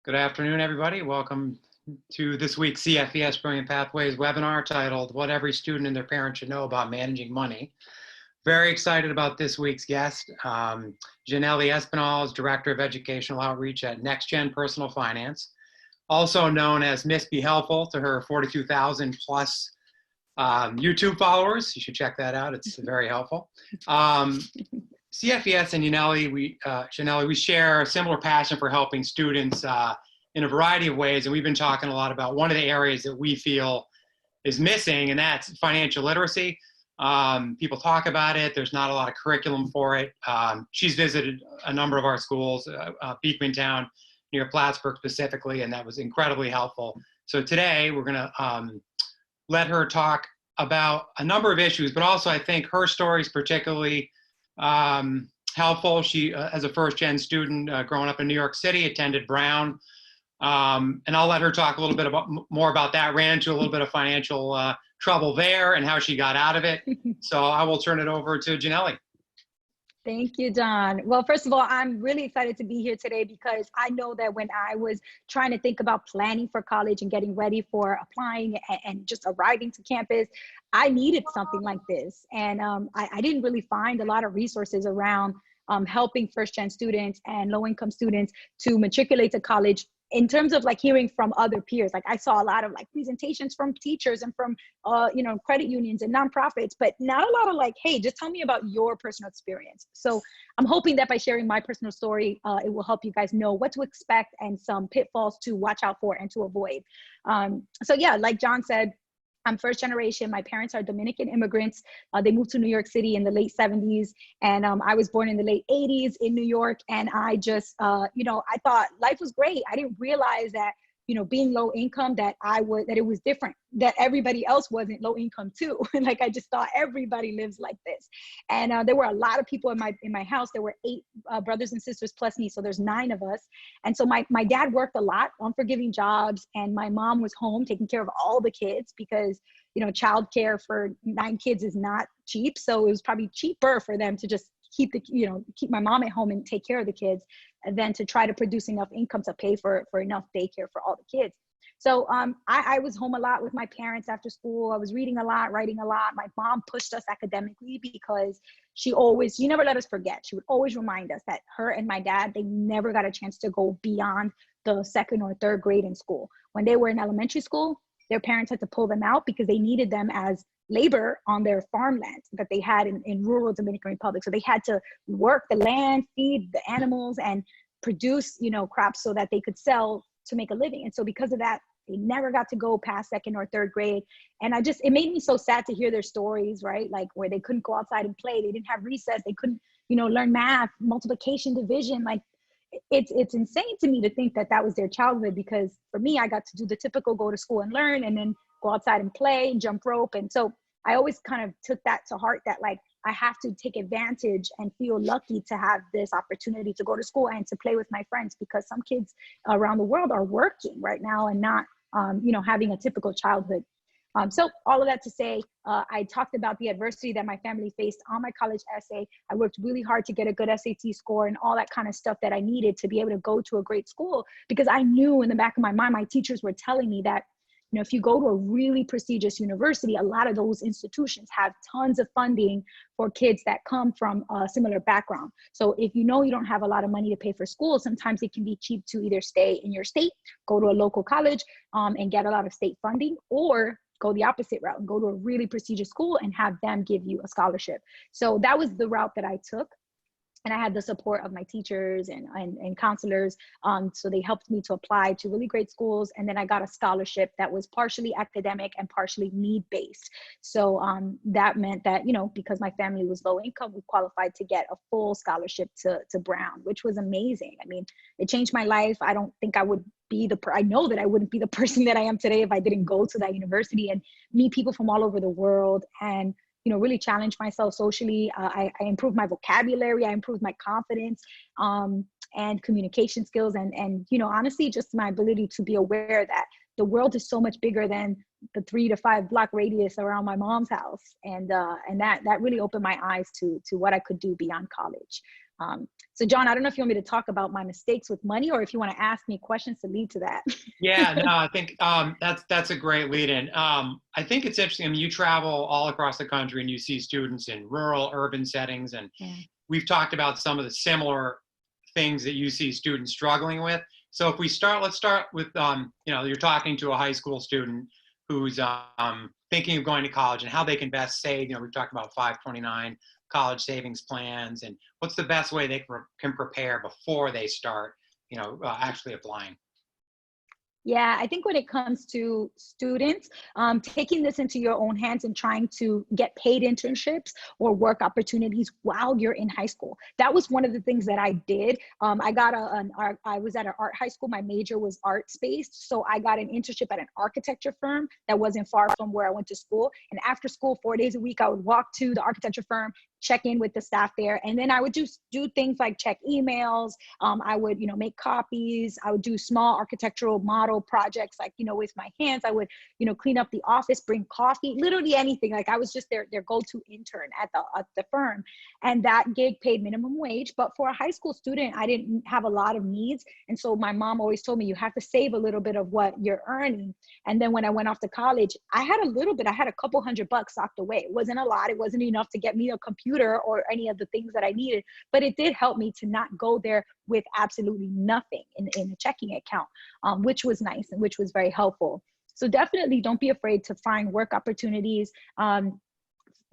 Good afternoon, everybody. Welcome to this week's CFES Brilliant Pathways webinar titled What Every Student and Their Parents Should Know About Managing Money. Very excited about this week's guest. Yanely Espinal is Director of Educational Outreach at NextGen Personal Finance, also known as Miss Be Helpful to her 42,000 plus YouTube followers. You should check that out. It's very helpful. CFES and Yanely, we share a similar passion for helping students in a variety of ways, and we've been talking a lot about one of the areas that we feel is missing, and that's financial literacy. People talk about it. There's not a lot of curriculum for it. She's visited a number of our schools, Beekmantown, near Plattsburgh specifically, and that was incredibly helpful. So today we're going to let her talk about a number of issues, but also I think her story is particularly helpful. She, as a first-gen student growing up in New York City, attended Brown. And I'll let her talk a little bit more about that. Ran into a little bit of financial trouble there and how she got out of it. So I will turn it over to Yanely. Thank you, John. Well, first of all, I'm really excited to be here today because I know that when I was trying to think about planning for college and getting ready for applying and just arriving to campus, I needed something like this. And I didn't really find a lot of resources around helping first-gen students and low-income students to matriculate to college in terms of like hearing from other peers. Like I saw a lot of like presentations from teachers and from, credit unions and nonprofits, but not a lot of like, hey, just tell me about your personal experience. So I'm hoping that by sharing my personal story, it will help you guys know what to expect and some pitfalls to watch out for and to avoid. So yeah, like John said, I'm first generation. My parents are Dominican immigrants. They moved to New York City in the late 70s. And I was born in the late 80s in New York. And I just, I thought life was great. I didn't realize that, being low income, that it was different, that everybody else wasn't low income too. Like I just thought everybody lives like this. And there were a lot of people in my house. There were 8 brothers and sisters plus me. So there's 9 of us. And so my dad worked a lot, unforgiving jobs. And my mom was home taking care of all the kids because, childcare for 9 kids is not cheap. So it was probably cheaper for them to just keep my mom at home and take care of the kids than to try to produce enough income to pay for enough daycare for all the kids. So I was home a lot with my parents after school. I was reading a lot, writing a lot. My mom pushed us academically because she never let us forget. She would always remind us that her and my dad, they never got a chance to go beyond the 2nd or 3rd grade in school. When they were in elementary school, their parents had to pull them out because they needed them as labor on their farmland that they had in rural Dominican Republic. So they had to work the land, feed the animals, and produce, crops so that they could sell to make a living. And so because of that, they never got to go past 2nd or 3rd grade. And it made me so sad to hear their stories, right? Like where they couldn't go outside and play. They didn't have recess. They couldn't, learn math, multiplication, division. Like it's insane to me to think that was their childhood, because for me, I got to do the typical go to school and learn and then go outside and play and jump rope. And so I always kind of took that to heart, that like I have to take advantage and feel lucky to have this opportunity to go to school and to play with my friends, because some kids around the world are working right now and not, having a typical childhood. So all of that to say, I talked about the adversity that my family faced on my college essay. I worked really hard to get a good SAT score and all that kind of stuff that I needed to be able to go to a great school, because I knew in the back of my mind, my teachers were telling me that, if you go to a really prestigious university, a lot of those institutions have tons of funding for kids that come from a similar background. So if you don't have a lot of money to pay for school, sometimes it can be cheap to either stay in your state, go to a local college and get a lot of state funding, or go the opposite route and go to a really prestigious school and have them give you a scholarship. So that was the route that I took. And I had the support of my teachers and counselors. So they helped me to apply to really great schools. And then I got a scholarship that was partially academic and partially need-based. So that meant that, because my family was low income, we qualified to get a full scholarship to Brown, which was amazing. I mean, it changed my life. I don't think I would be I know that I wouldn't be the person that I am today if I didn't go to that university and meet people from all over the world and really challenge myself socially. I improved my vocabulary, I improved my confidence and communication skills, and honestly, just my ability to be aware that the world is so much bigger than the 3 to 5 block radius around my mom's house. And that really opened my eyes to what I could do beyond college. So John, I don't know if you want me to talk about my mistakes with money or if you want to ask me questions to lead to that. Yeah, no, I think that's a great lead in. I think it's interesting. I mean, you travel all across the country and you see students in rural, urban settings, and Yeah. we've talked about some of the similar things that you see students struggling with. So if we start, let's start with, you're talking to a high school student who's thinking of going to college and how they can best save. We've talked about 529 college savings plans, and what's the best way they can prepare before they start, actually applying. Yeah, I think when it comes to students, taking this into your own hands and trying to get paid internships or work opportunities while you're in high school. That was one of the things that I did. I got I was at an art high school. My major was arts based. So I got an internship at an architecture firm that wasn't far from where I went to school. And after school, 4 days a week, I would walk to the architecture firm, check in with the staff there. And then I would just do things like check emails. I would, make copies. I would do small architectural model projects, like, with my hands. I would, clean up the office, bring coffee, literally anything. Like I was just their go-to intern at the firm. And that gig paid minimum wage. But for a high school student, I didn't have a lot of needs. And so my mom always told me, you have to save a little bit of what you're earning. And then when I went off to college, I had a little bit, I had a couple $100 socked away. It wasn't a lot. It wasn't enough to get me a computer or any of the things that I needed, but it did help me to not go there with absolutely nothing in a checking account, which was nice and which was very helpful. So definitely don't be afraid to find work opportunities.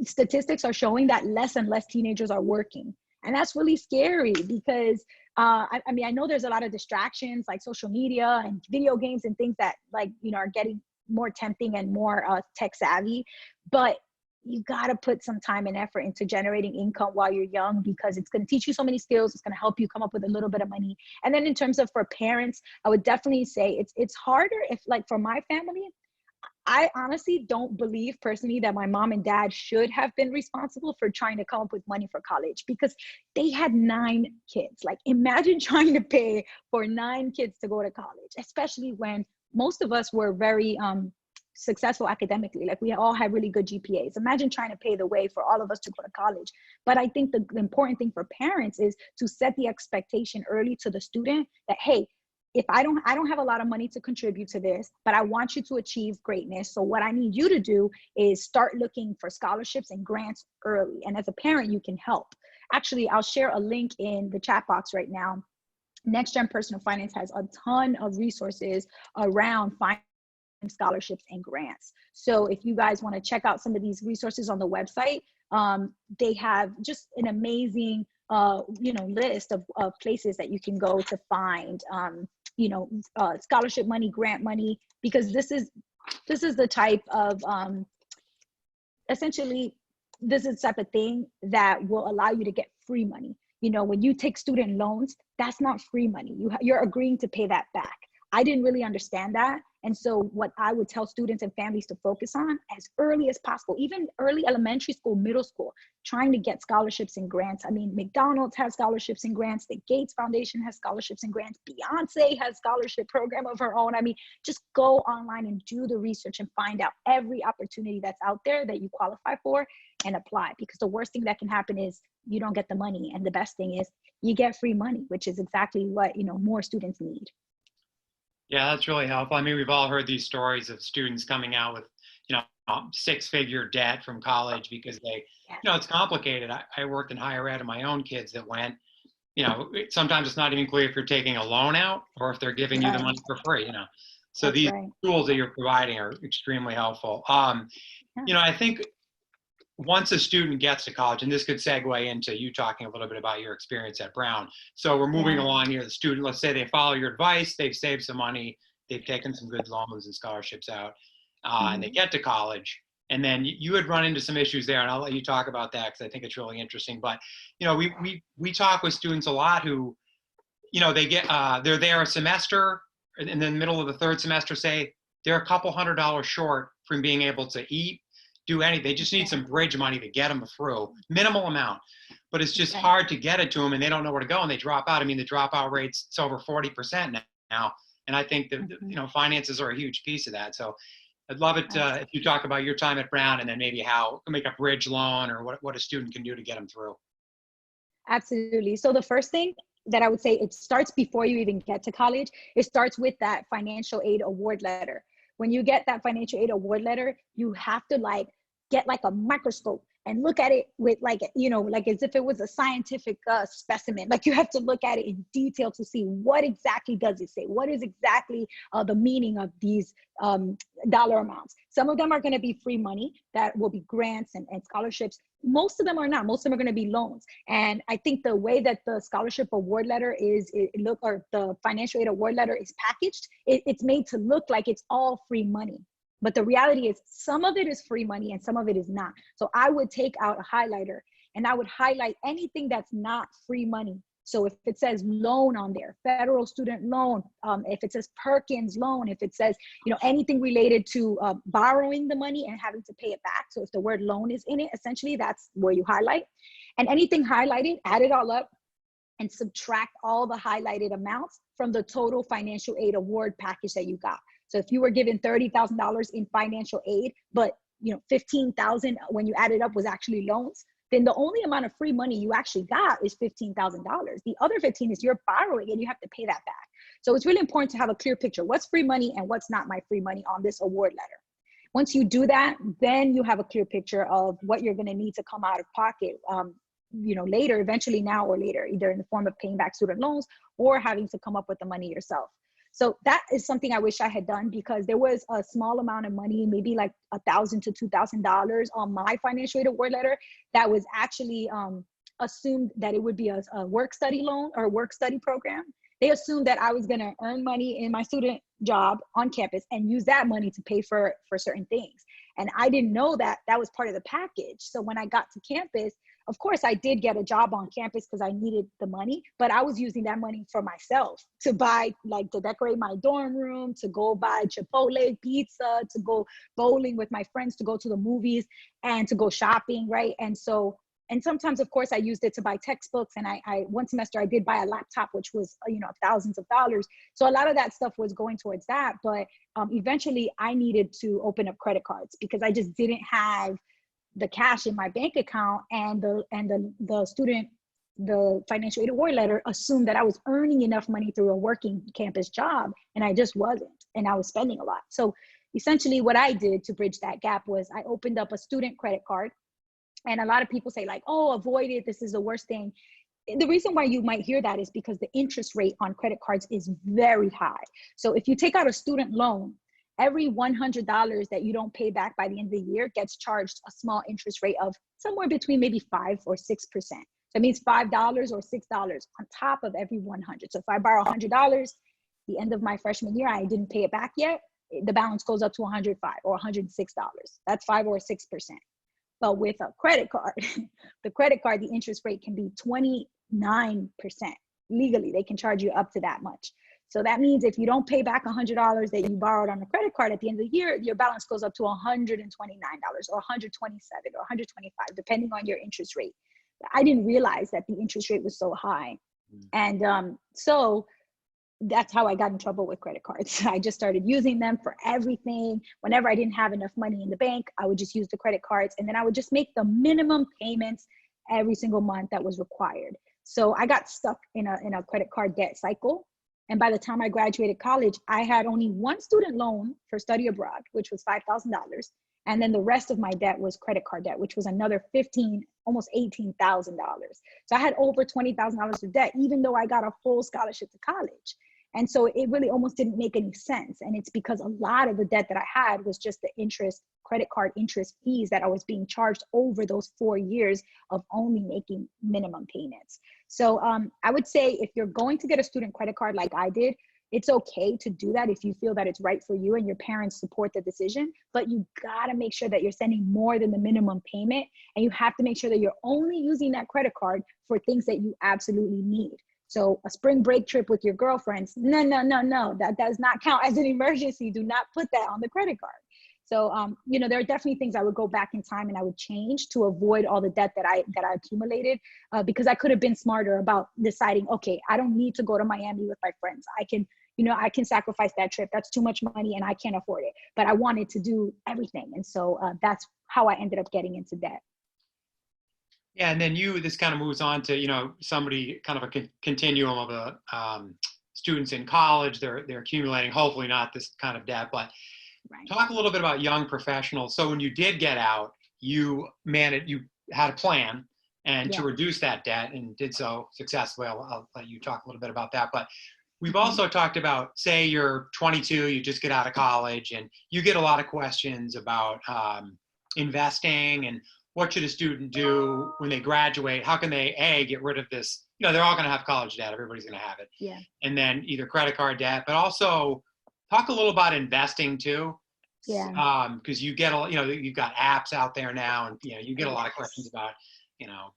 Statistics are showing that less and less teenagers are working. And that's really scary because I know there's a lot of distractions like social media and video games and things that are getting more tempting and more tech savvy, but you got to put some time and effort into generating income while you're young, because it's going to teach you so many skills. It's going to help you come up with a little bit of money. And then in terms of for parents, I would definitely say it's harder if, like, for my family, I honestly don't believe personally that my mom and dad should have been responsible for trying to come up with money for college, because they had 9 kids. Like, imagine trying to pay for 9 kids to go to college, especially when most of us were very successful academically. Like, we all had really good GPAs. Imagine trying to pay the way for all of us to go to college. But I think the important thing for parents is to set the expectation early to the student that, hey, if I don't have a lot of money to contribute to this, but I want you to achieve greatness. So what I need you to do is start looking for scholarships and grants early. And as a parent, you can help. Actually, I'll share a link in the chat box right now. Next Gen Personal Finance has a ton of resources around finding scholarships and grants. So if you guys want to check out some of these resources on the website, they have just an amazing list of places that you can go to find scholarship money, grant money, because this is the type of essentially this is the type of thing that will allow you to get free money. When you take student loans, that's not free money. You're agreeing to pay that back. I didn't really understand that. And so what I would tell students and families to focus on as early as possible, even early elementary school, middle school, trying to get scholarships and grants. I mean, McDonald's has scholarships and grants. The Gates Foundation has scholarships and grants. Beyonce has scholarship program of her own. I mean, just go online and do the research and find out every opportunity that's out there that you qualify for and apply. Because the worst thing that can happen is you don't get the money. And the best thing is you get free money, which is exactly what, more students need. Yeah, that's really helpful. I mean, we've all heard these stories of students coming out with, 6-figure debt from college because they, it's complicated. I worked in higher ed of my own kids that went, sometimes it's not even clear if you're taking a loan out or if they're giving you the money for free, So That's these right. tools that you're providing are extremely helpful. I think once a student gets to college, and this could segue into you talking a little bit about your experience at Brown. So we're moving along here. The student, let's say they follow your advice, they've saved some money, they've taken some good loans and scholarships out, and they get to college. And then you had run into some issues there, and I'll let you talk about that because I think it's really interesting. But we talk with students a lot who, they get they're there a semester, and in the middle of the third semester, say they're a couple $100 short from being able to eat, do anything. They just need some bridge money to get them through, minimal amount, but it's just hard to get it to them, and they don't know where to go, and they drop out. I mean, the dropout rate's it's over 40% now, and I think that finances are a huge piece of that. So I'd love it if you talk about your time at Brown, and then maybe how to make a bridge loan or what a student can do to get them through. Absolutely. So the first thing that I would say, it starts before you even get to college. It starts with that financial aid award letter. When you get that financial aid award letter, you have to like get like a microscope and look at it with like, you know, like as if it was a scientific specimen. Like you have to look at it in detail to see what exactly does it say? What is exactly the meaning of these dollar amounts? Some of them are going to be free money that will be grants and scholarships. Most of them are not. Most of them are going to be loans. And I think the way that the scholarship award letter or the financial aid award letter is packaged, it's made to look like it's all free money. But the reality is some of it is free money and some of it is not. So I would take out a highlighter and I would highlight anything that's not free money. So if it says loan on there, federal student loan, if it says Perkins loan, if it says, you know, anything related to borrowing the money and having to pay it back. So if the word loan is in it, essentially that's where you highlight. And anything highlighted, add it all up and subtract all the highlighted amounts from the total financial aid award package that you got. So if you were given $30,000 in financial aid, but you know, 15,000 when you add it up was actually loans, then the only amount of free money you actually got is $15,000. The other 15 is you're borrowing and you have to pay that back. So it's really important to have a clear picture. What's free money and what's not my free money on this award letter? Once you do that, then you have a clear picture of what you're going to need to come out of pocket, you know, later, eventually now or later, either in the form of paying back student loans or having to come up with the money yourself. So that is something I wish I had done, because there was a small amount of money, maybe like $1,000 to $2,000 on my financial aid award letter that was actually assumed that it would be a work study loan or work study program. They assumed that I was going to earn money in my student job on campus and use that money to pay for certain things. And I didn't know that that was part of the package. So when I got to campus, of course, I did get a job on campus because I needed the money, but I was using that money for myself to buy, like to decorate my dorm room, to go buy Chipotle pizza, to go bowling with my friends, to go to the movies and to go shopping, right? And so, and sometimes, of course, I used it to buy textbooks. And I one semester I did buy a laptop, which was, you know, thousands of dollars. So a lot of that stuff was going towards that. But eventually I needed to open up credit cards because I just didn't have the cash in my bank account, and the financial aid award letter assumed that I was earning enough money through a working campus job, and I just wasn't, and I was spending a lot. So essentially what I did to bridge that gap was I opened up a student credit card. And a lot of people say like, oh, avoid it, this is the worst thing. The reason why you might hear that is because the interest rate on credit cards is very high. So if you take out a student loan, every $100 that you don't pay back by the end of the year gets charged a small interest rate of somewhere between maybe 5 or 6%. So it means $5 or $6 on top of every 100. So if I borrow $100, the end of my freshman year, I didn't pay it back yet, the balance goes up to $105 or $106. That's 5 or 6%. But with a credit card, the interest rate can be 29%. Legally, they can charge you up to that much. So that means if you don't pay back $100 that you borrowed on a credit card at the end of the year, your balance goes up to $129 or $127 or $125, depending on your interest rate. I didn't realize that the interest rate was so high. And so that's how I got in trouble with credit cards. I just started using them for everything. Whenever I didn't have enough money in the bank, I would just use the credit cards, and then I would just make the minimum payments every single month that was required. So I got stuck in a credit card debt cycle. And by the time I graduated college, I had only one student loan for study abroad, which was $5,000. And then the rest of my debt was credit card debt, which was another almost $18,000. So I had over $20,000 of debt, even though I got a full scholarship to college. And so it really almost didn't make any sense. And it's because a lot of the debt that I had was just the interest, credit card interest fees that I was being charged over those 4 years of only making minimum payments. So I would say if you're going to get a student credit card like I did, it's okay to do that if you feel that it's right for you and your parents support the decision, but you gotta make sure that you're sending more than the minimum payment, and you have to make sure that you're only using that credit card for things that you absolutely need. So a spring break trip with your girlfriends, no, that does not count as an emergency. Do not put that on the credit card. So, you know, there are definitely things I would go back in time and I would change to avoid all the debt that I accumulated, because I could have been smarter about deciding, okay, I don't need to go to Miami with my friends. I can sacrifice that trip. That's too much money and I can't afford it. But I wanted to do everything. And so that's how I ended up getting into debt. Yeah, and then this kind of moves on to, somebody kind of a continuum of students in college. They're accumulating, hopefully not this kind of debt, but Right. talk a little bit about young professionals. So when you did get out, you had a plan and to Yeah. reduce that debt and did so successfully. I'll let you talk a little bit about that. But we've Mhm. also talked about, say you're 22, you just get out of college, and you get a lot of questions about investing and what should a student do when they graduate? How can they, get rid of this? They're all going to have college debt. Everybody's going to have it. Yeah. And then either credit card debt, but also talk a little about investing too. Yeah. Because you get you've got apps out there now, and you get a lot of questions Yes. about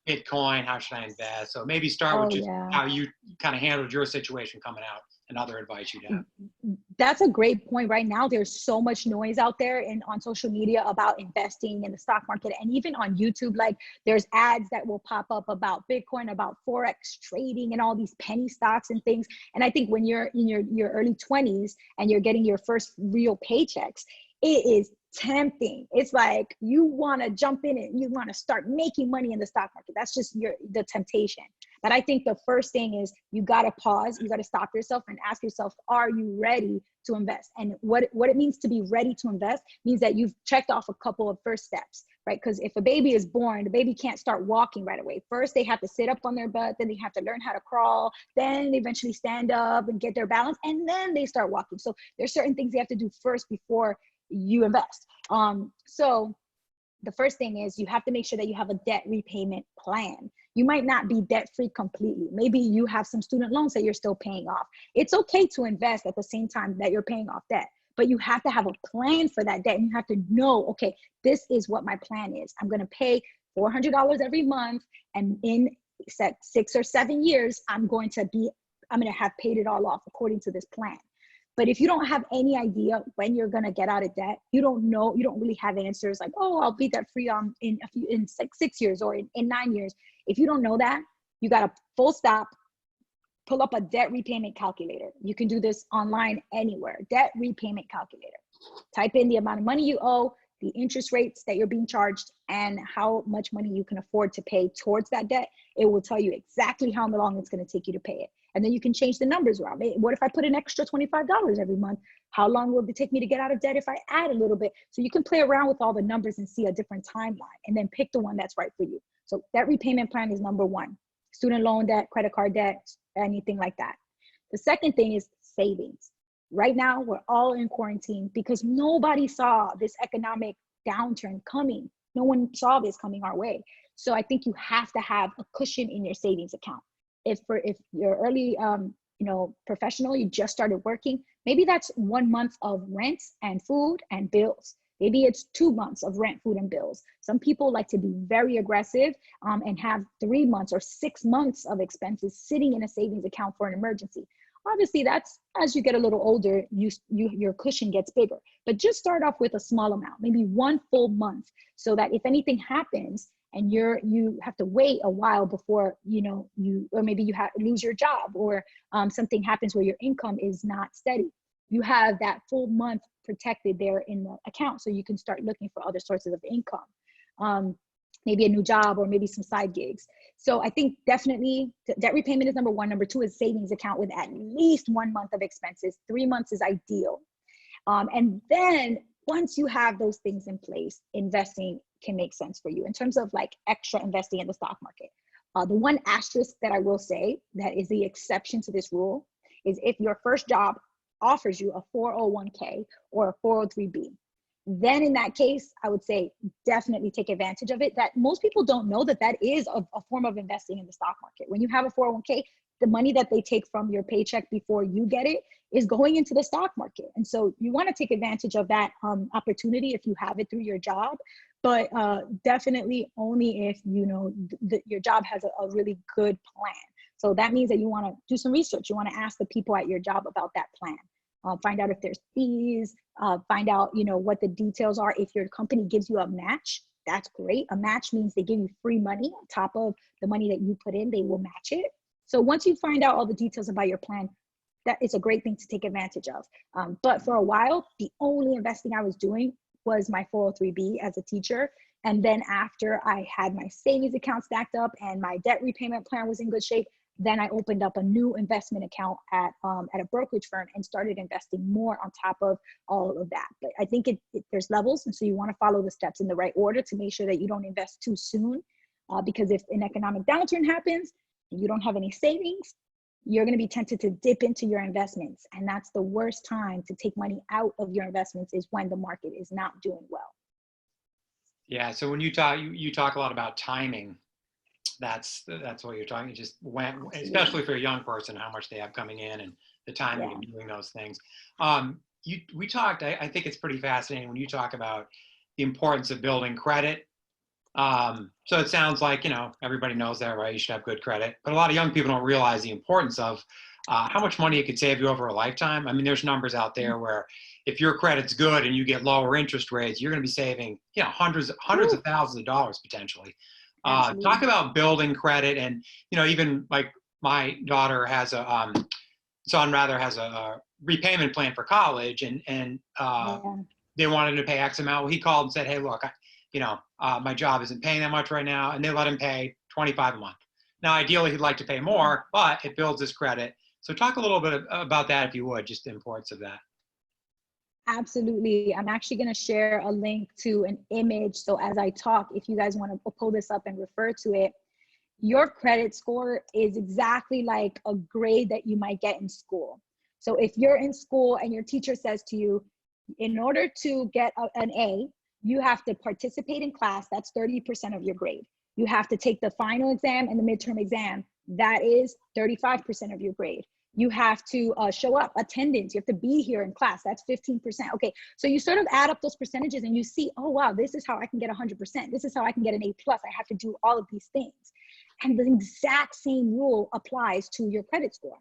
Bitcoin. How should I invest? So maybe start with Oh, just yeah. how you kind of handled your situation coming out, and other advice you'd have. That's a great point. Right now, there's so much noise out there and on social media about investing in the stock market, and even on YouTube. Like, there's ads that will pop up about Bitcoin, about Forex trading, and all these penny stocks and things. And I think when you're in your early 20s and you're getting your first real paychecks, it is tempting. It's like you want to jump in and you want to start making money in the stock market. That's just the temptation. But I think the first thing is you got to pause, you got to stop yourself and ask yourself, are you ready to invest? And what it means to be ready to invest means that you've checked off a couple of first steps, right? Because if a baby is born, the baby can't start walking right away. First, they have to sit up on their butt, then they have to learn how to crawl, then they eventually stand up and get their balance, and then they start walking. So there's certain things you have to do first before you invest. So the first thing is you have to make sure that you have a debt repayment plan. You might not be debt free completely. Maybe you have some student loans that you're still paying off. It's okay to invest at the same time that you're paying off debt, but you have to have a plan for that debt. And you have to know, okay, this is what my plan is. I'm going to pay $400 every month. And in 6 or 7 years, I'm going to have paid it all off according to this plan. But if you don't have any idea when you're going to get out of debt, you don't know, you don't really have answers like, oh, I'll be debt free in 6 years or in 9 years. If you don't know that, you got to full stop, pull up a debt repayment calculator. You can do this online anywhere. Debt repayment calculator. Type in the amount of money you owe, the interest rates that you're being charged, and how much money you can afford to pay towards that debt. It will tell you exactly how long it's going to take you to pay it. And then you can change the numbers around. What if I put an extra $25 every month? How long will it take me to get out of debt if I add a little bit? So you can play around with all the numbers and see a different timeline, and then pick the one that's right for you. So that repayment plan is number one. Student loan debt, credit card debt, anything like that. The second thing is savings. Right now, we're all in quarantine because nobody saw this economic downturn coming. No one saw this coming our way. So I think you have to have a cushion in your savings account. If you're early, professional, you just started working, maybe that's 1 month of rent and food and bills. Maybe it's 2 months of rent, food, and bills. Some people like to be very aggressive and have 3 months or 6 months of expenses sitting in a savings account for an emergency. Obviously, that's as you get a little older, your cushion gets bigger. But just start off with a small amount, maybe 1 full month, so that if anything happens and you have to wait a while before or maybe you lose your job, or something happens where your income is not steady, you have that full month protected there in the account, so you can start looking for other sources of income, maybe a new job or maybe some side gigs. So I think definitely debt repayment is number one. Number two is savings account with at least 1 month of expenses. 3 months is ideal. And then once you have those things in place, investing can make sense for you in terms of like extra investing in the stock market. The one asterisk that I will say that is the exception to this rule is if your first job offers you a 401k or a 403b. Then in that case, I would say definitely take advantage of it. That most people don't know that is a form of investing in the stock market. When you have a 401k, the money that they take from your paycheck before you get it is going into the stock market. And so you want to take advantage of that opportunity if you have it through your job, but definitely only if your job has a really good plan. So that means that you want to do some research. You want to ask the people at your job about that plan. Find out if there's fees, find out, what the details are. If your company gives you a match, that's great. A match means they give you free money on top of the money that you put in, they will match it. So once you find out all the details about your plan, that is a great thing to take advantage of. But for a while, the only investing I was doing was my 403b as a teacher. And then after I had my savings account stacked up and my debt repayment plan was in good shape, then I opened up a new investment account at a brokerage firm and started investing more on top of all of that. But I think there's levels. And so you want to follow the steps in the right order to make sure that you don't invest too soon. Because if an economic downturn happens and you don't have any savings, you're going to be tempted to dip into your investments. And that's the worst time to take money out of your investments, is when the market is not doing well. Yeah. So when you talk, you talk a lot about timing. That's what you're talking. Just when, especially for a young person, how much they have coming in and the timing of doing those things. We talked. I think it's pretty fascinating when you talk about the importance of building credit. So it sounds like, everybody knows that, right? You should have good credit, but a lot of young people don't realize the importance of how much money it could save you over a lifetime. I mean, there's numbers out there where if your credit's good and you get lower interest rates, you're going to be saving, hundreds of thousands of dollars potentially. Talk about building credit, and even like my daughter has a son has a repayment plan for college, and they wanted to pay X amount. Well, he called and said, "Hey, look, my job isn't paying that much right now," and they let him pay $25 a month. Now, ideally, he'd like to pay more, but it builds his credit. So, talk a little bit about that, if you would, just the importance of that. Absolutely. I'm actually going to share a link to an image. So as I talk, if you guys want to pull this up and refer to it, your credit score is exactly like a grade that you might get in school. So if you're in school and your teacher says to you, in order to get an A, you have to participate in class. That's 30% of your grade. You have to take the final exam and the midterm exam. That is 35% of your grade. You have to show up, attendance. You have to be here in class. That's 15%. Okay, so you sort of add up those percentages and you see, oh, wow, this is how I can get 100%. This is how I can get an A+. I have to do all of these things. And the exact same rule applies to your credit score.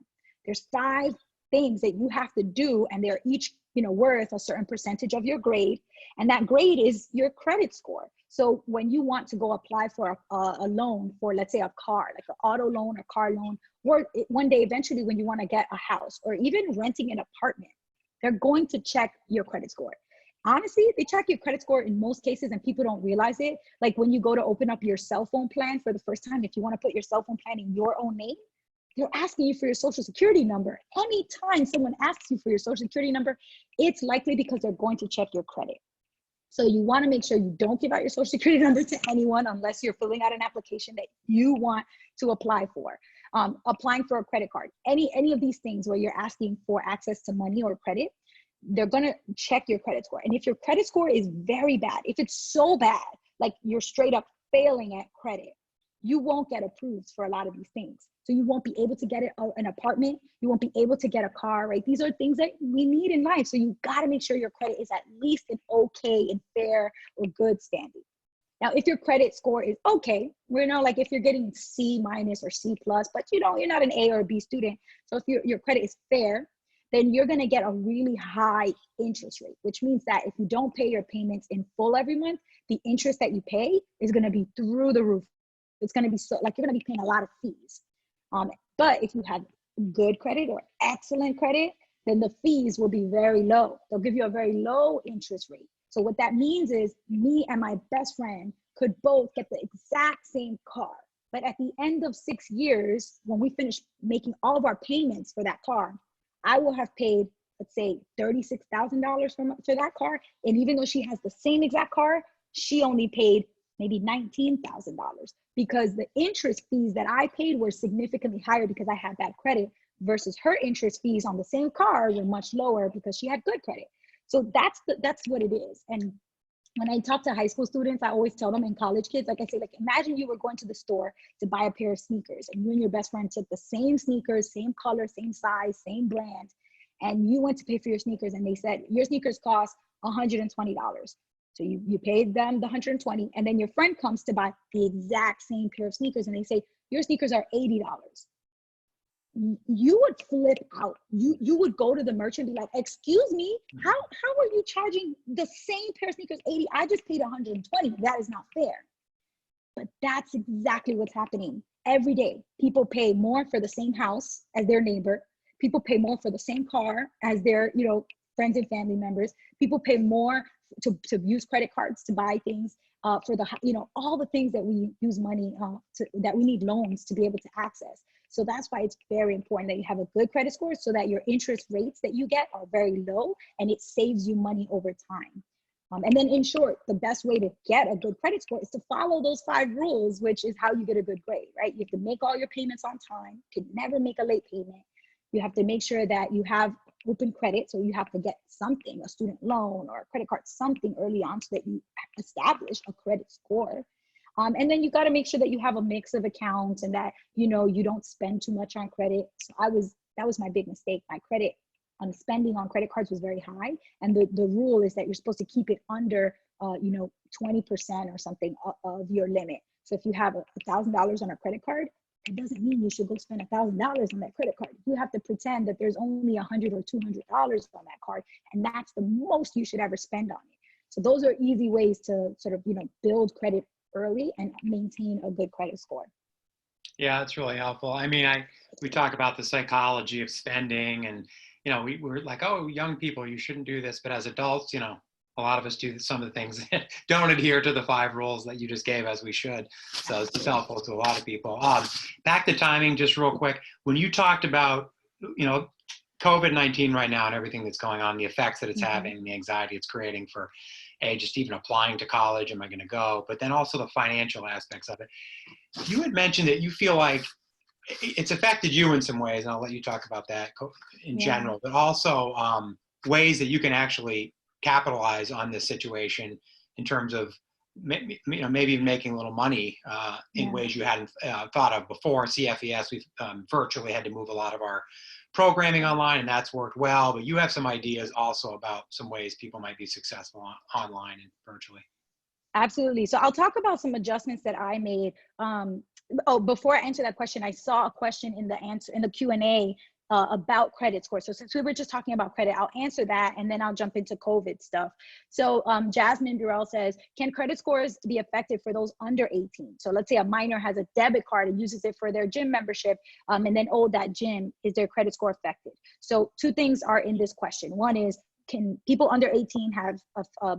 There's 5 things that you have to do, and they're each worth a certain percentage of your grade. And that grade is your credit score. So when you want to go apply for a loan for, let's say, a car, like an auto loan or car loan, or one day eventually when you want to get a house or even renting an apartment, they're going to check your credit score. Honestly, they check your credit score in most cases and people don't realize it. Like when you go to open up your cell phone plan for the first time, if you want to put your cell phone plan in your own name, they're asking you for your social security number. Anytime someone asks you for your social security number, it's likely because they're going to check your credit. So you want to make sure you don't give out your social security number to anyone unless you're filling out an application that you want to apply for. Applying for a credit card, any of these things where you're asking for access to money or credit, they're going to check your credit score. And if your credit score is very bad, if it's so bad, like you're straight up failing at credit, you won't get approved for a lot of these things. So you won't be able to get an apartment. You won't be able to get a car, right? These are things that we need in life. So you got to make sure your credit is at least in okay and fair or good standing. Now, if your credit score is okay, like if you're getting C- or C+, but you're not an A or a B student. So if your credit is fair, then you're going to get a really high interest rate, which means that if you don't pay your payments in full every month, the interest that you pay is going to be through the roof. It's going to be you're going to be paying a lot of fees. But if you have good credit or excellent credit, then the fees will be very low. They'll give you a very low interest rate. So what that means is me and my best friend could both get the exact same car. But at the end of 6 years, when we finish making all of our payments for that car, I will have paid, let's say, $36,000 for that car. And even though she has the same exact car, she only paid maybe $19,000 because the interest fees that I paid were significantly higher because I had bad credit versus her interest fees on the same car were much lower because she had good credit. So that's what it is. And when I talk to high school students, I always tell them, and college kids, like I say, like imagine you were going to the store to buy a pair of sneakers and you and your best friend took the same sneakers, same color, same size, same brand, and you went to pay for your sneakers and they said your sneakers cost $120. So you paid them the $120, and then your friend comes to buy the exact same pair of sneakers and they say your sneakers are $80. You would flip out. You would go to the merchant and be like, excuse me, how are you charging the same pair of sneakers $80? I just paid $120. That is not fair. But that's exactly what's happening every day. People pay more for the same house as their neighbor. People pay more for the same car as their friends and family members. People pay more to use credit cards to buy things for the, all the things that we use money that we need loans to be able to access. So that's why it's very important that you have a good credit score so that your interest rates that you get are very low and it saves you money over time. And then in short, the best way to get a good credit score is to follow those 5 rules, which is how you get a good grade, right? You have to make all your payments on time, can never make a late payment. You have to make sure that you have open credit. So you have to get something, a student loan or a credit card, something early on so that you establish a credit score. And then you got to make sure that you have a mix of accounts and that, you don't spend too much on credit. So that was my big mistake. My credit spending on credit cards was very high. And the rule is that you're supposed to keep it under, 20% or something of your limit. So if you have $1,000 on a credit card, it doesn't mean you should go spend $1,000 on that credit card. You have to pretend that there's only $100 or $200 on that card, and that's the most you should ever spend on it. So those are easy ways to sort of, build credit early and maintain a good credit score. Yeah, that's really helpful. I mean, we talk about the psychology of spending, and we're like, oh, young people, you shouldn't do this, but as adults, a lot of us do some of the things that don't adhere to the 5 rules that you just gave as we should. So it's helpful to a lot of people. Back to timing, just real quick. When you talked about, COVID-19 right now and everything that's going on, the effects that it's having, the anxiety it's creating for, just even applying to college, am I going to go? But then also the financial aspects of it. You had mentioned that you feel like it's affected you in some ways, and I'll let you talk about that in general, but also ways that you can actually capitalize on this situation in terms of maybe making a little money in ways you hadn't thought of before. CFES, we've virtually had to move a lot of our programming online, and that's worked well, but you have some ideas also about some ways people might be successful online and virtually. Absolutely. So I'll talk about some adjustments that I made. Before I answer that question, I saw a question in the Q&A about credit scores. So since we were just talking about credit, I'll answer that and then I'll jump into COVID stuff. So Jasmine Burrell says, can credit scores be effective for those under 18? So let's say a minor has a debit card and uses it for their gym membership, and then that gym, is their credit score affected? So 2 things are in this question. One is, can people under 18 have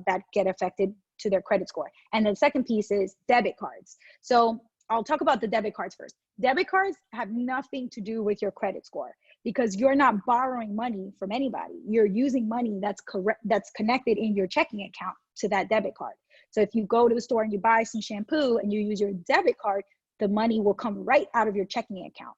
that get affected to their credit score? And the second piece is debit cards. So I'll talk about the debit cards first. Debit cards have nothing to do with your credit score because you're not borrowing money from anybody. You're using money that's connected in your checking account to that debit card. So if you go to the store and you buy some shampoo and you use your debit card, the money will come right out of your checking account.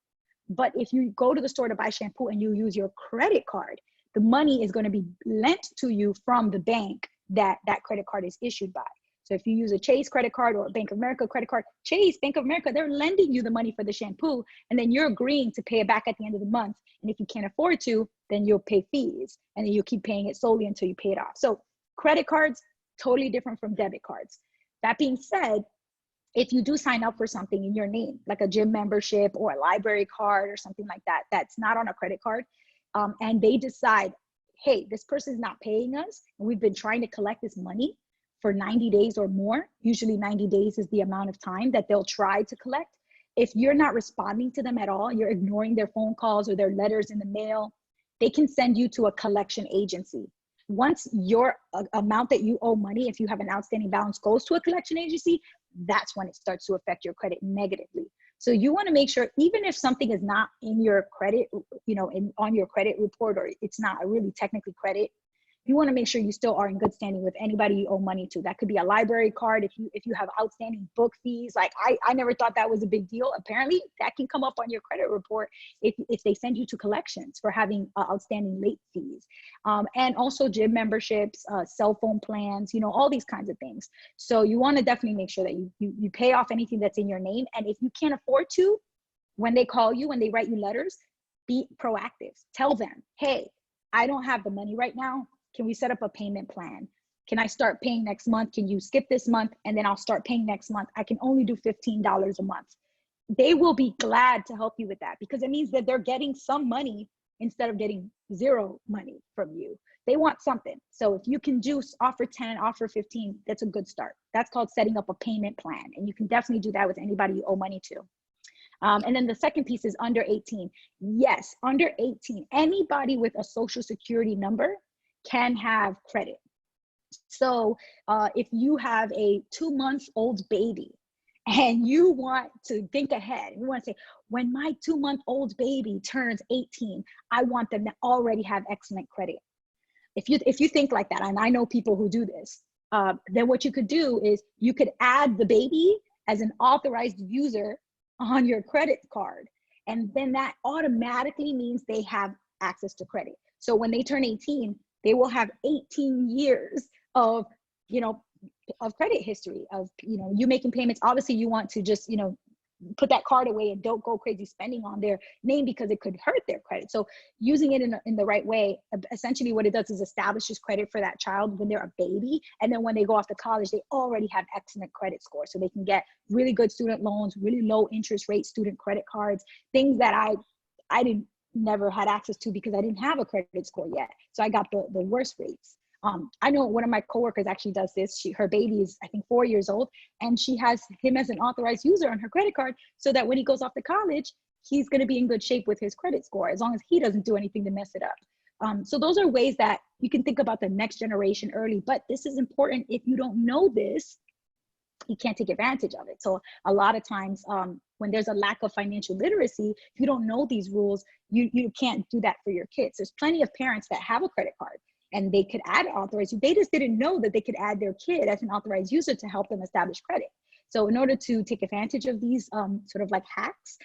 But if you go to the store to buy shampoo and you use your credit card, the money is going to be lent to you from the bank that credit card is issued by. So if you use a Chase credit card or a Bank of America credit card, Chase, Bank of America, they're lending you the money for the shampoo, and then you're agreeing to pay it back at the end of the month. And if you can't afford to, then you'll pay fees, and then you'll keep paying it slowly until you pay it off. So credit cards, totally different from debit cards. That being said, if you do sign up for something in your name, like a gym membership or a library card or something like that, that's not on a credit card, and they decide, hey, this person's not paying us, and we've been trying to collect this money for 90 days or more. Usually 90 days is the amount of time that they'll try to collect. If you're not responding to them at all, you're ignoring their phone calls or their letters in the mail, they can send you to a collection agency. Once your amount that you owe money, if you have an outstanding balance, goes to a collection agency, that's when it starts to affect your credit negatively. So you want to make sure, even if something is not in your credit, on your credit report, or it's not really technically credit, you want to make sure you still are in good standing with anybody you owe money to. That could be a library card. If you have outstanding book fees, like I never thought that was a big deal. Apparently that can come up on your credit report if they send you to collections for having outstanding late fees. And also gym memberships, cell phone plans, all these kinds of things. So you want to definitely make sure that you pay off anything that's in your name. And if you can't afford to, when they call you, when they write you letters, be proactive. Tell them, hey, I don't have the money right now. Can we set up a payment plan? Can I start paying next month? Can you skip this month and then I'll start paying next month? I can only do $15 a month. They will be glad to help you with that because it means that they're getting some money instead of getting zero money from you. They want something. So if you can offer 10, offer 15, that's a good start. That's called setting up a payment plan. And you can definitely do that with anybody you owe money to. And then the second piece is under 18. Yes, under 18, anybody with a social security number can have credit. So if you have a 2-month-old baby and you want to think ahead, you want to say, when my 2-month-old baby turns 18, I want them to already have excellent credit. If you think like that, and I know people who do this, then what you could do is you could add the baby as an authorized user on your credit card. And then that automatically means they have access to credit. So when they turn 18, they will have 18 years of, of credit history, of, you making payments. Obviously you want to just, put that card away and don't go crazy spending on their name because it could hurt their credit. So using it in the right way, essentially what it does is establishes credit for that child when they're a baby. And then when they go off to college, they already have excellent credit scores. So they can get really good student loans, really low interest rate student credit cards, things that I never had access to because I didn't have a credit score yet. So I got the worst rates. I know one of my coworkers actually does this. Her baby is, I think, 4 years old, and she has him as an authorized user on her credit card so that when he goes off to college, he's going to be in good shape with his credit score, as long as he doesn't do anything to mess it up. So those are ways that you can think about the next generation early, but this is important. If you don't know this, you can't take advantage of it. So a lot of times when there's a lack of financial literacy, if you don't know these rules, you can't do that for your kids. There's plenty of parents that have a credit card and they could add authorized. They just didn't know that they could add their kid as an authorized user to help them establish credit. So in order to take advantage of these sort of like hacks,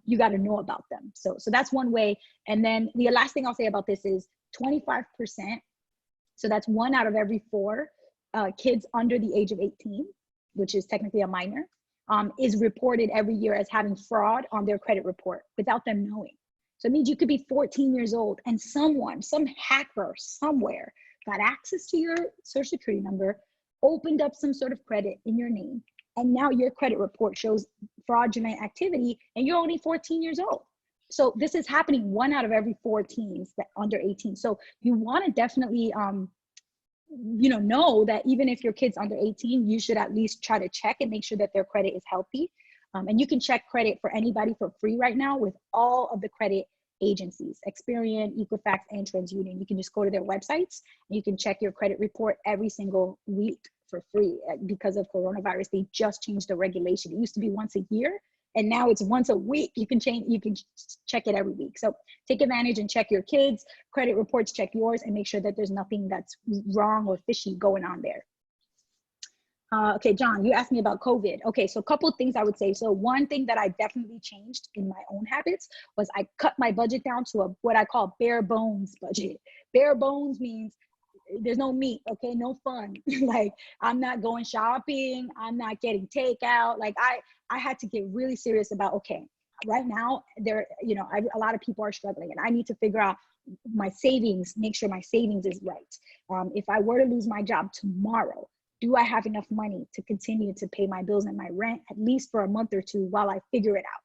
you got to know about them. So that's one way. And then the last thing I'll say about this is 25%. So that's 1 out of every 4 kids under the age of 18, which is technically a minor, is reported every year as having fraud on their credit report without them knowing. So it means you could be 14 years old and some hacker somewhere got access to your social security number, opened up some sort of credit in your name, and now your credit report shows fraudulent activity and you're only 14 years old. So this is happening 1 out of every 4 teens that under 18. So you want to definitely, know that even if your kid's under 18, you should at least try to check and make sure that their credit is healthy. And you can check credit for anybody for free right now with all of the credit agencies, Experian, Equifax, and TransUnion. You can just go to their websites and you can check your credit report every single week for free. Because of coronavirus, they just changed the regulation. It used to be once a year, and now it's once a week. You can check it every week. So take advantage and check your kids' credit reports, check yours, and make sure that there's nothing that's wrong or fishy going on there. Okay, John, you asked me about COVID. Okay, so a couple of things I would say. So one thing that I definitely changed in my own habits was I cut my budget down to what I call bare bones budget. Bare bones means there's no meat, okay, no fun. Like I'm not going shopping, I'm not getting takeout. Like I had to get really serious about, okay, right now a lot of people are struggling and I need to figure out my savings, make sure my savings is right. If I were to lose my job tomorrow, do I have enough money to continue to pay my bills and my rent, at least for a month or two while I figure it out?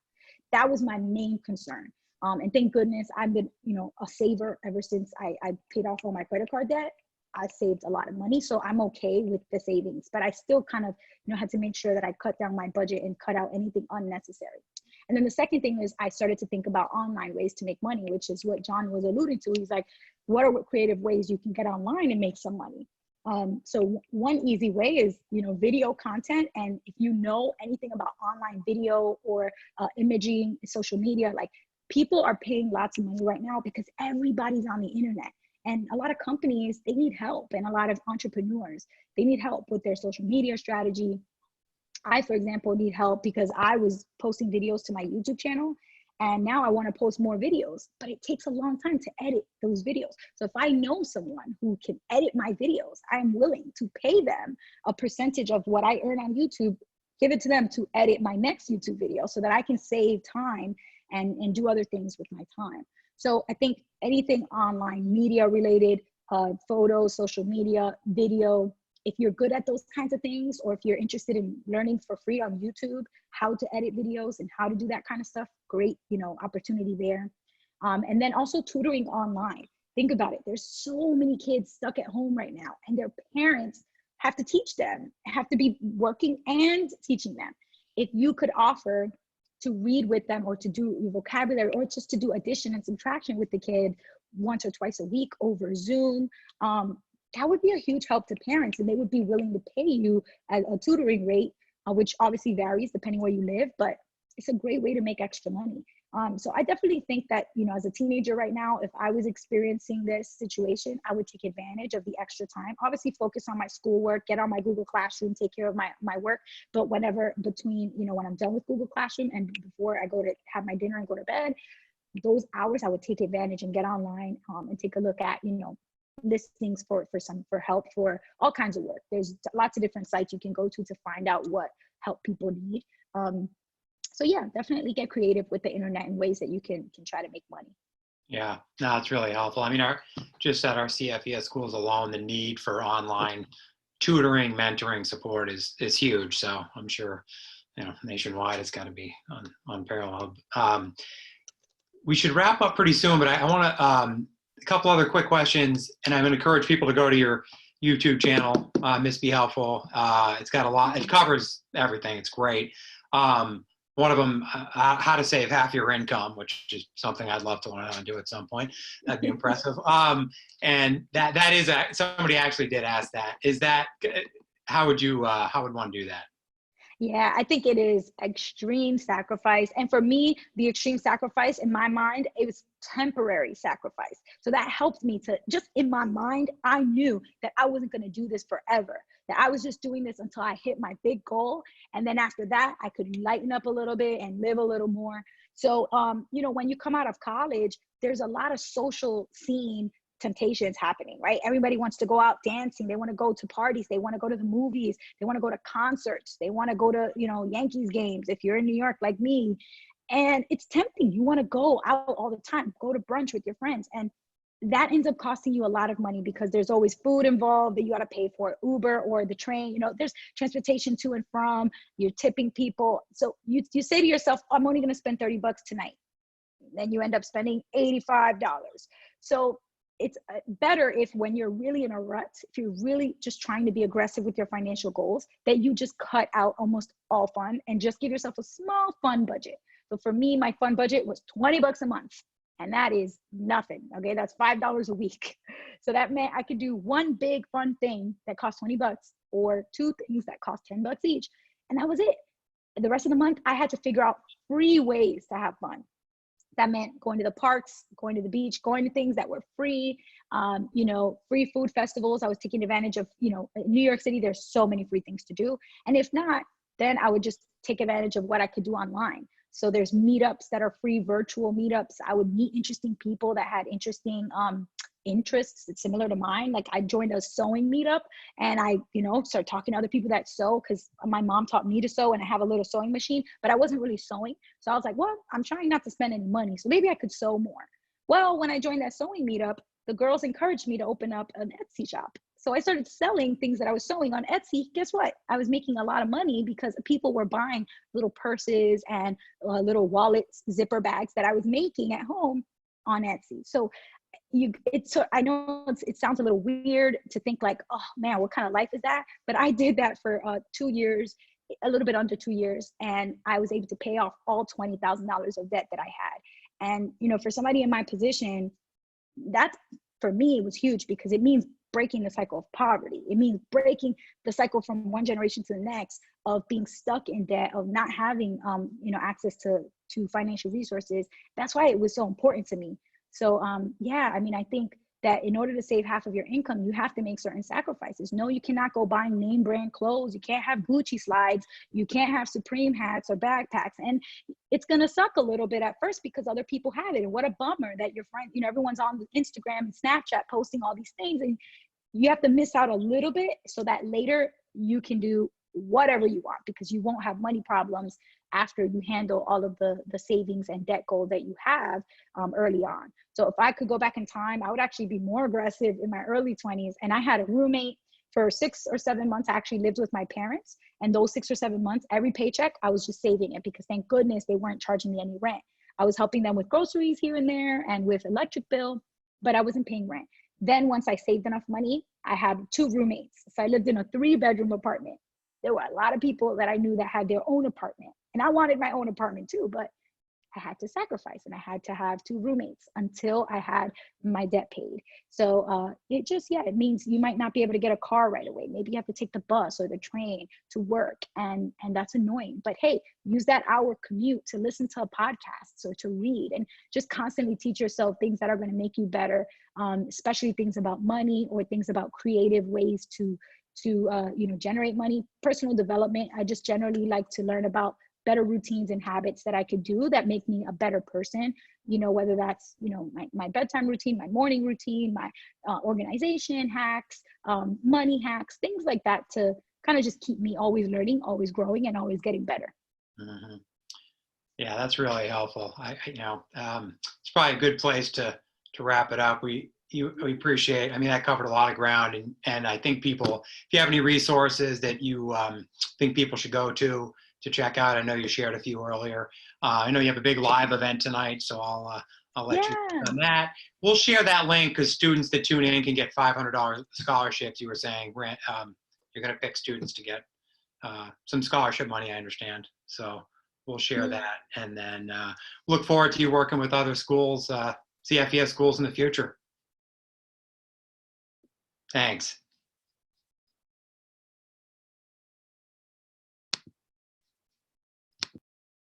That was my main concern. And thank goodness I've been, a saver ever since I paid off all my credit card debt. I saved a lot of money, so I'm okay with the savings, but I still kind of, had to make sure that I cut down my budget and cut out anything unnecessary. And then the second thing is I started to think about online ways to make money, which is what John was alluding to. He's like, what are creative ways you can get online and make some money? So one easy way is, video content. And if you know anything about online video or imaging, social media, like people are paying lots of money right now because everybody's on the internet. And a lot of companies, they need help. And a lot of entrepreneurs, they need help with their social media strategy. I, for example, need help because I was posting videos to my YouTube channel. And now I want to post more videos, but it takes a long time to edit those videos. So if I know someone who can edit my videos, I'm willing to pay them a percentage of what I earn on YouTube, give it to them to edit my next YouTube video so that I can save time and do other things with my time. So I think anything online, media related, photos, social media, video, if you're good at those kinds of things, or if you're interested in learning for free on YouTube, how to edit videos and how to do that kind of stuff, great, opportunity there. And then also tutoring online. Think about it. There's so many kids stuck at home right now and their parents have to teach them, have to be working and teaching them. If you could offer to read with them or to do vocabulary or just to do addition and subtraction with the kid once or twice a week over Zoom, that would be a huge help to parents, and they would be willing to pay you a tutoring rate, which obviously varies depending where you live, but it's a great way to make extra money. So I definitely think that, you know, as a teenager right now, if I was experiencing this situation, I would take advantage of the extra time. Obviously focus on my schoolwork, get on my Google Classroom, take care of my work. But whenever between, you know, when I'm done with Google Classroom and before I go to have my dinner and go to bed, those hours I would take advantage and get online and take a look at, you know, listings for help for all kinds of work. There's lots of different sites you can go to find out what help people need. So yeah, definitely get creative with the internet in ways that you can try to make money. Yeah, no, it's really helpful. I mean, just at our CFES schools alone, the need for online tutoring, mentoring support is huge. So I'm sure, you know, nationwide it's got to be unparalleled. We should wrap up pretty soon, but I want to a couple other quick questions, and I'm going to encourage people to go to your YouTube channel, Miss Be Helpful. It's got a lot. It covers everything. It's great. One of them, how to save half your income, which is something I'd love to learn how to do at some point. That'd be impressive. And that is somebody actually did ask that. Is that how would one do that? Yeah, I think it is extreme sacrifice. And for me, the extreme sacrifice in my mind, it was temporary sacrifice. So that helped me to just in my mind, I knew that I wasn't going to do this forever, that I was just doing this until I hit my big goal. And then after that, I could lighten up a little bit and live a little more. So, you know, when you come out of college, there's a lot of social scene temptations happening, right? Everybody wants to go out dancing. They want to go to parties. They want to go to the movies. They want to go to concerts. They want to go to, you know, Yankees games if you're in New York like me. And it's tempting. You want to go out all the time, go to brunch with your friends. And that ends up costing you a lot of money because there's always food involved that you got to pay for, Uber or the train. You know, there's transportation to and from, you're tipping people. So you say to yourself, I'm only going to spend $30 tonight. Then you end up spending $85. So it's better if when you're really in a rut, if you're really just trying to be aggressive with your financial goals, that you just cut out almost all fun and just give yourself a small fun budget. So for me, my fun budget was $20 a month. And that is nothing, okay? That's $5 a week. So that meant I could do one big fun thing that cost $20 or two things that cost $10 each. And that was it. The rest of the month, I had to figure out free ways to have fun. That meant going to the parks, going to the beach, going to things that were free, you know, free food festivals. I was taking advantage of, you know, in New York City, there's so many free things to do. And if not, then I would just take advantage of what I could do online. So there's meetups that are free, virtual meetups. I would meet interesting people that had interesting interests similar to mine. Like I joined a sewing meetup and I, you know, started talking to other people that sew because my mom taught me to sew and I have a little sewing machine, but I wasn't really sewing. So I was like, well, I'm trying not to spend any money. So maybe I could sew more. Well, when I joined that sewing meetup, the girls encouraged me to open up an Etsy shop. So I started selling things that I was sewing on Etsy. Guess what? I was making a lot of money because people were buying little purses and little wallets, zipper bags that I was making at home on Etsy. So I know it sounds a little weird to think like, oh man, what kind of life is that? But I did that for 2 years, a little bit under 2 years. And I was able to pay off all $20,000 of debt that I had. And, you know, for somebody in my position, that for me, it was huge because it means breaking the cycle of poverty. It means breaking the cycle from one generation to the next of being stuck in debt, of not having, you know, access to financial resources. That's why it was so important to me. So yeah, I mean, I think that in order to save half of your income, you have to make certain sacrifices. No, you cannot go buying name brand clothes. You can't have Gucci slides. You can't have Supreme hats or backpacks. And it's going to suck a little bit at first because other people have it. And what a bummer that your friend, you know, everyone's on Instagram and Snapchat posting all these things. And you have to miss out a little bit so that later you can do whatever you want because you won't have money problems after you handle all of the savings and debt goals that you have early on. So if I could go back in time, I would actually be more aggressive in my early 20s. And I had a roommate for 6 or 7 months. I actually lived with my parents. And those 6 or 7 months, every paycheck, I was just saving it because thank goodness they weren't charging me any rent. I was helping them with groceries here and there and with electric bill, but I wasn't paying rent. Then once I saved enough money, I had 2 roommates. So I lived in a 3-bedroom apartment. There were a lot of people that I knew that had their own apartment. And I wanted my own apartment too, but I had to sacrifice, and I had to have 2 roommates until I had my debt paid. So it just, yeah, it means you might not be able to get a car right away. Maybe you have to take the bus or the train to work, and that's annoying. But hey, use that hour commute to listen to a podcast or to read, and just constantly teach yourself things that are going to make you better, especially things about money or things about creative ways to generate money. Personal development, I just generally like to learn about better routines and habits that I could do that make me a better person, whether that's, my bedtime routine, my morning routine, my organization hacks, money hacks, things like that, to kind of just keep me always learning, always growing, and always getting better. Mm-hmm. Yeah, that's really helpful. It's probably a good place to wrap it up. We appreciate, that covered a lot of ground, and I think if you have any resources that you think people should go to check out, I know you shared a few earlier. I know you have a big live event tonight, so I'll let you on that. We'll share that link, because students that tune in can get $500 scholarships. You were saying, you're going to pick students to get some scholarship money, I understand. So we'll share that, and then look forward to you working with other schools, CFES schools in the future. Thanks.